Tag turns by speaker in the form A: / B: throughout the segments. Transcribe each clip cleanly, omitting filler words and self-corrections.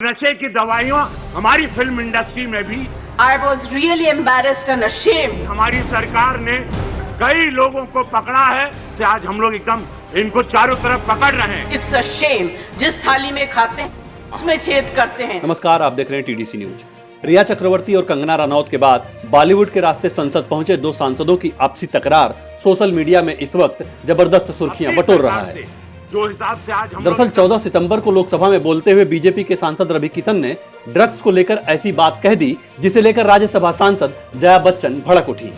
A: नशे की दवाइयाँ हमारी फिल्म इंडस्ट्री में भी।
B: I was really embarrassed and ashamed.
A: हमारी सरकार ने कई लोगों को पकड़ा है, से आज हम लोग एकदम इनको चारों तरफ पकड़ रहे हैं।
B: It's a shame. जिस थाली में खाते हैं उसमें छेद करते हैं।
C: नमस्कार, आप देख रहे हैं टीडीसी न्यूज। रिया चक्रवर्ती और कंगना रनौत के बाद बॉलीवुड के रास्ते संसद पहुंचे दो सांसदों की आपसी तकरार सोशल मीडिया में इस वक्त जबरदस्त सुर्खियां बटोर रहा है।
A: जो हिसाब से आज
C: दरअसल 14 सितंबर को लोकसभा में बोलते हुए बीजेपी के सांसद रवि किशन ने ड्रग्स को लेकर ऐसी बात कह दी जिसे लेकर राज्यसभा सांसद जया बच्चन भड़क उठी।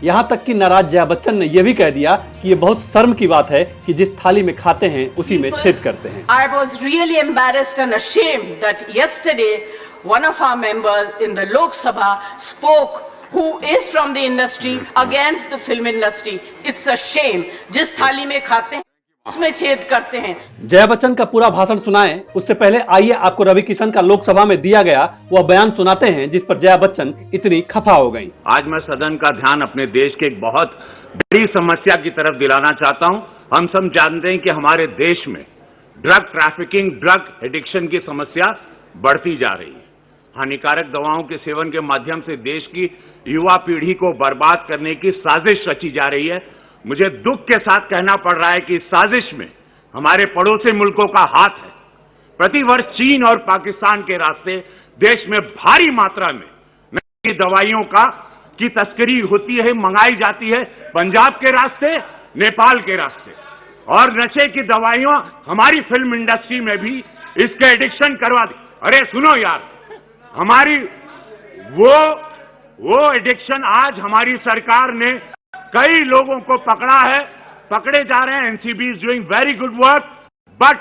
C: यहां तक कि नाराज जया बच्चन ने यह भी कह दिया कि ये बहुत शर्म की बात है कि जिस थाली में खाते हैं उसी में छेद करते हैं।
B: I was really embarrassed and ashamed that yesterday one of our members in the Lok Sabha spoke who is from the industry against the film industry. It's a shame. जिस थाली में खाते हैं उसमें छेद करते हैं।
C: जया बच्चन का पूरा भाषण सुनाएं, उससे पहले आइए आपको रवि किशन का लोकसभा में दिया गया वह बयान सुनाते हैं जिस पर जया बच्चन इतनी खफा हो गईं।
A: आज मैं सदन का ध्यान अपने देश के एक बहुत बड़ी समस्या की तरफ दिलाना चाहता हूं। हम सब जानते हैं कि हमारे देश में ड्रग ट्रैफिकिंग, ड्रग एडिक्शन की समस्या बढ़ती जा रही है। हानिकारक दवाओं के सेवन के माध्यम से देश की युवा पीढ़ी को बर्बाद करने की साजिश रची जा रही है। मुझे दुख के साथ कहना पड़ रहा है कि इस साजिश में हमारे पड़ोसी मुल्कों का हाथ है। प्रतिवर्ष चीन और पाकिस्तान के रास्ते देश में भारी मात्रा में नई दवाइयों की तस्करी होती है, मंगाई जाती है, पंजाब के रास्ते, नेपाल के रास्ते। और नशे की दवाइयां हमारी फिल्म इंडस्ट्री में भी इसके एडिक्शन करवा दी। अरे सुनो यार, हमारी वो एडिक्शन आज हमारी सरकार ने कई लोगों को पकड़ा है, पकड़े जा रहे हैं। NCB is doing very good work. But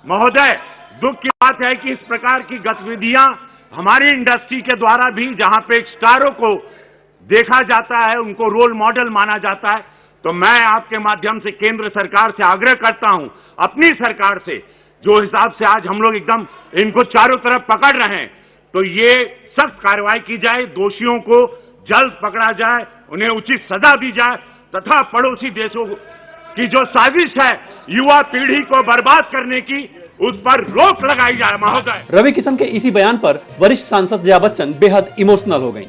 A: महोदय, दुख की बात है कि इस प्रकार की गतिविधियां हमारी इंडस्ट्री के द्वारा भी, जहां पे एक स्टारों को देखा जाता है, उनको रोल मॉडल माना जाता है, तो मैं आपके माध्यम से केंद्र सरकार से आग्रह करता हूं, अपनी सरकार से, जो हिसाब से आज हम लोग एकदम इनको चारों तरफ पकड़ रहे हैं, तो ये सख्त कार्रवाई की जाए, दोषियों को जल्द पकड़ा जाए, उन्हें उचित सजा दी जाए तथा पड़ोसी देशों की जो साजिश है युवा पीढ़ी को बर्बाद करने की, उस पर रोक लगाई जाए। महोदय,
C: रवि किशन के इसी बयान पर वरिष्ठ सांसद जया बच्चन बेहद इमोशनल हो गईं।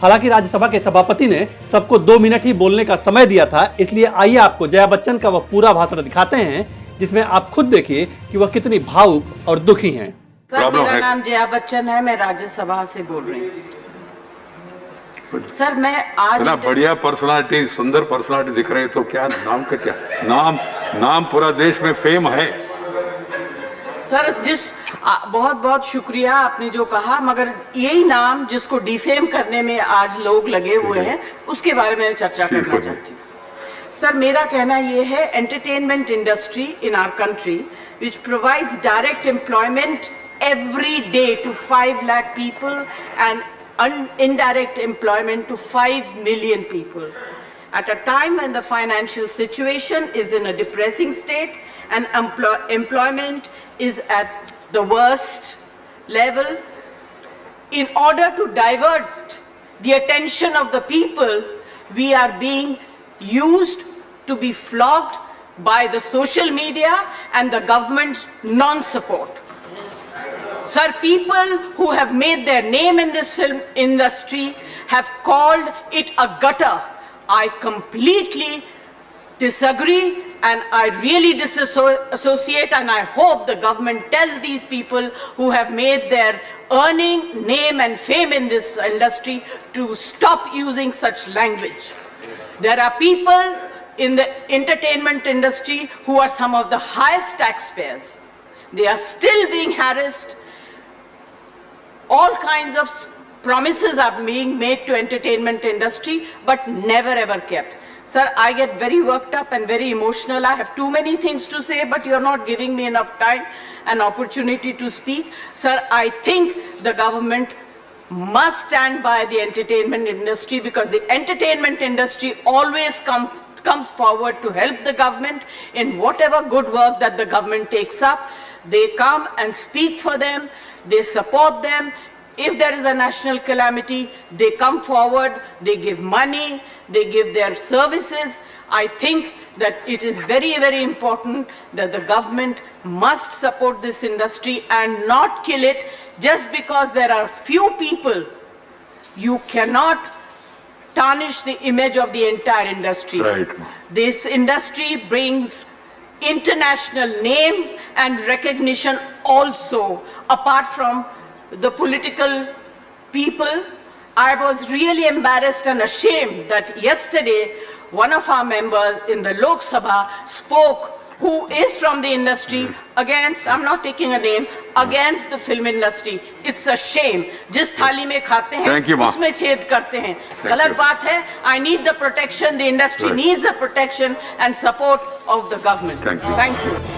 C: हालांकि राज्यसभा के सभापति ने सबको 2 मिनट ही बोलने का समय दिया था, इसलिए आइए आपको जया बच्चन का वह पूरा भाषण दिखाते हैं जिसमें आप खुद देखिए कि वह कितनी भावुक और दुखी हैं।
B: सर, मेरा नाम जया बच्चन है, मैं राज्यसभा से बोल रही हूँ। सर, मैं आज
D: इतना बढ़िया पर्सनालिटी, सुंदर पर्सनालिटी दिख रही है, तो क्या नाम का क्या नाम पूरा देश में फेम है।
B: सर, बहुत बहुत शुक्रिया आपने जो कहा, मगर यही नाम जिसको डिफेम करने में आज लोग लगे हुए हैं, उसके बारे में चर्चा करना चाहती हूँ। सर, मेरा कहना यह है, entertainment industry in our country which provides direct employment every day to 5 lakh people and indirect employment to 5 million people. At a time when the financial situation is in a depressing state and employment is at the worst level, in order to divert the attention of the people, we are being used to be flogged by the social media and the government's non-support. Sir, people who have made their name in this film industry have called it a gutter. I completely disagree and I really disassociate, and I hope the government tells these people who have made their earning, name and fame in this industry to stop using such language. There are people in the entertainment industry who are some of the highest taxpayers. They are still being harassed. All kinds of promises are being made to entertainment industry, but never ever kept. Sir, I get very worked up and very emotional. I have too many things to say, but you're not giving me enough time and opportunity to speak. Sir, I think the government must stand by the entertainment industry, because the entertainment industry always comes forward to help the government in whatever good work that the government takes up. They come and speak for them. They support them. If there is a national calamity, they come forward, they give money, they give their services. I think that it is very, very important that the government must support this industry and not kill it just because there are few people. You cannot tarnish the image of the entire industry.
D: Right.
B: This industry brings international name and recognition also, apart from the political people. I was really embarrassed and ashamed that yesterday one of our members in the Lok Sabha spoke, who is from the industry, against, I'm not taking a name, against the film industry. It's a shame. जिस थाली में खाते हैं
D: Thank you, Ma.
B: उसमें छेद करते हैं. गलत
D: you.
B: बात है. I need the protection. The industry
D: Right.
B: needs the protection and support of the government.
D: Thank you.
B: Thank you.